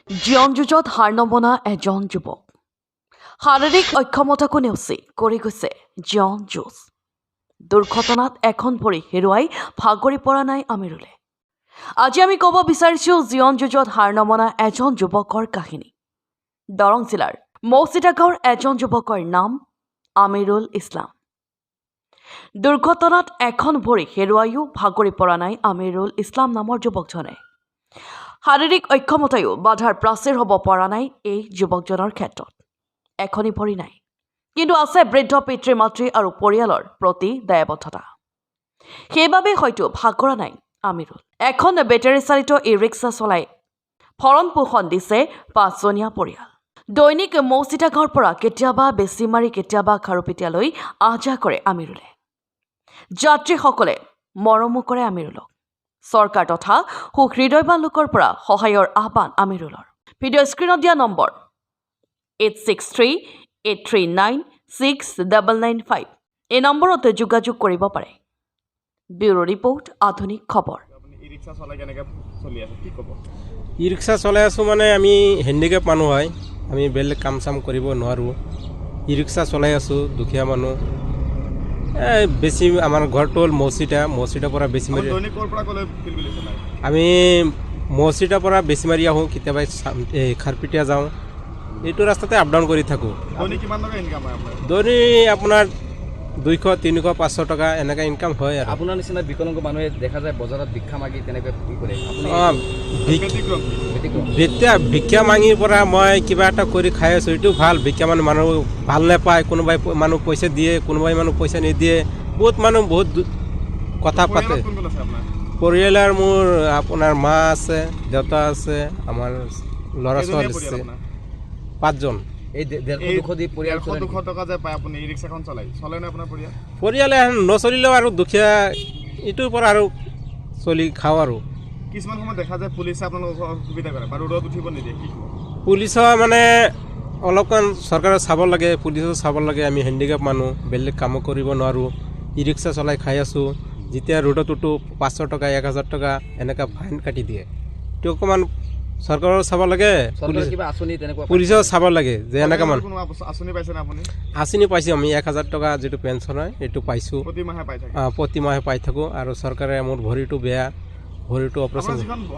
জীৱন যুঁজত হাৰ নমনা এজন যুৱক শাৰীৰিক অক্ষমতাকো নেওচি কৰি গৈছে জীৱন যুঁজ দুৰ্ঘটনাত এখন ভৰি হেৰুৱাই ভাগৰি পৰা নাই আমিৰুলে আজি আমি ক'ব বিচাৰিছো জীৱন যুঁজত হাৰ নমনা এজন যুৱকৰ কাহিনী দৰং জিলাৰ মৌচিতা গাঁৱৰ এজন যুৱকৰ নাম আমিৰুল ইছলাম দুৰ্ঘটনাত এখন ভৰি হেৰুৱাইও ভাগৰি পৰা নাই আমিৰুল ইছলাম নামৰ যুৱকজনে শাৰীৰিক অক্ষমতায়ো বাধাৰ প্ৰাচীৰ হ'ব পৰা নাই এই যুৱকজনৰ ক্ষেত্ৰত এখনি ভৰি নাই কিন্তু আছে বৃদ্ধ পিতৃ মাতৃ আৰু পৰিয়ালৰ প্ৰতি দায়বদ্ধতা সেইবাবে হয়তো ভাগৰা নাই আমিৰুল এখন বেটাৰী চালিত ই ৰিক্সা চলাই ভৰণ পোষণ দিছে পাঁচজনীয়া পৰিয়াল দৈনিক মৌচিতা গাঁৱৰ পৰা কেতিয়াবা বেছিমাৰি কেতিয়াবা খাৰুপেটিয়ালৈ আহ-যাহ কৰে আমিৰুলে যাত্ৰীসকলে মৰমো কৰে আমিৰুলক চৰকাৰ তথা সুহৃদয়বান লোকৰ পৰা সহায়ৰ আহ্বান আমিৰুলৰ ভিডিঅ' স্ক্ৰীনত দিয়া নম্বৰ 8638396995 এই নম্বৰতে যোগাযোগ কৰিব পাৰে ব্যুৰো ৰিপৰ্ট আধুনিক খবৰ ই ৰিক্সা চলাই আছোঁ মানে আমি হেণ্ডিকেপ মানুহ হয় আমি বেলেগ কাম চাম কৰিব নোৱাৰোঁ ই ৰিক্সা চলাই আছোঁ দুখীয়া মানুহ বেছি আমাৰ ঘৰটো হ'ল মৌচিতাৰ পৰা বেছিমাৰি আমি মৌচিতাৰ পৰা বেছিমাৰি আহোঁ কেতিয়াবা খাৰুপেটিয়া যাওঁ এইটো ৰাস্তাতে আপ ডাউন কৰি থাকোঁ দৈনিক আপোনাৰ 200-300-500 টকা এনেকৈ ইনকাম হয় আৰু আপোনাৰ নিচিনা বিকলাংগ মানুহে দেখা যায় বজাৰত ভিক্ষা মাগি তেনেকৈ কৰে ভিক্ষা মাগিৰ পৰা মই কিবা এটা কৰি খাই আছোঁ এইটো ভাল ভিক্ষা মানুহ ভাল নাপায় কোনোবাই মানুহ পইচা দিয়ে কোনোবাই মানুহ পইচা নিদিয়ে বহুত মানুহ বহুত কথা পাতে পৰিয়ালৰ মোৰ আপোনাৰ মা আছে দেউতা আছে আমাৰ ল'ৰা ছোৱালী আছে 5জন পৰিয়ালে নচলিলেও আৰু দুখীয়া এইটোৰ পৰা আৰু চলি খাওঁ আৰু কিছুমান সময় দেখা যায় পুলিচে আপোনালোকক সুবিধা কৰে বা ৰোডত উঠিব নিদিয়ে পুলিচৰ মানে অলপমান চৰকাৰে চাব লাগে পুলিচো চাব লাগে আমি হেণ্ডিকেপ মানুহ বেলেগ কামো কৰিব নোৱাৰোঁ ই ৰিক্সা চলাই খাই আছোঁ যেতিয়া ৰোডত উঠো 500 টকা 1000 টকা এনেকৈ ফাইন কাটি দিয়ে এইটো অকণমান চৰকাৰেও চাব লাগে পুলিচেও চাব লাগে যে এনেকৈ মানুহ আঁচনি পাইছোঁ আমি 1000 টকা যিটো পেঞ্চন হয় এইটো পাইছোঁ প্ৰতি মাহে পাই থাকোঁ আৰু চৰকাৰে মোৰ ভৰিটো বেয়া ভৰিটো অপাৰেশ্যন